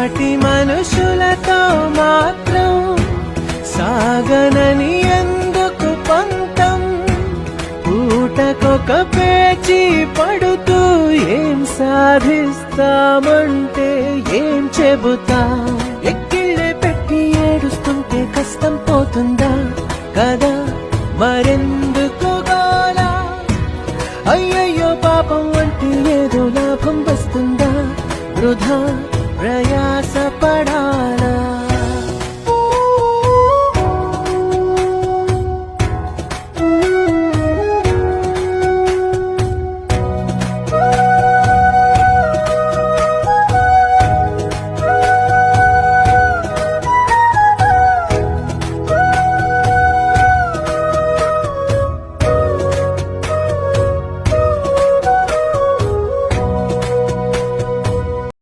సాటి మనుషులతో మాత్రం సాగనని ఎందుకు పంతం పూటకొక పేచి పడుతూ ఏం సాధిస్తామంటే ఏం చెబుతా ఎక్కిళ్ళే పెట్టి ఏడుస్తుంటే కష్టం పోతుందా కదా మరెందుకు గోలా అయ్యయ్యో పాపం అంటే ఏదో లాభం వస్తుందా వృధా ప్రయాస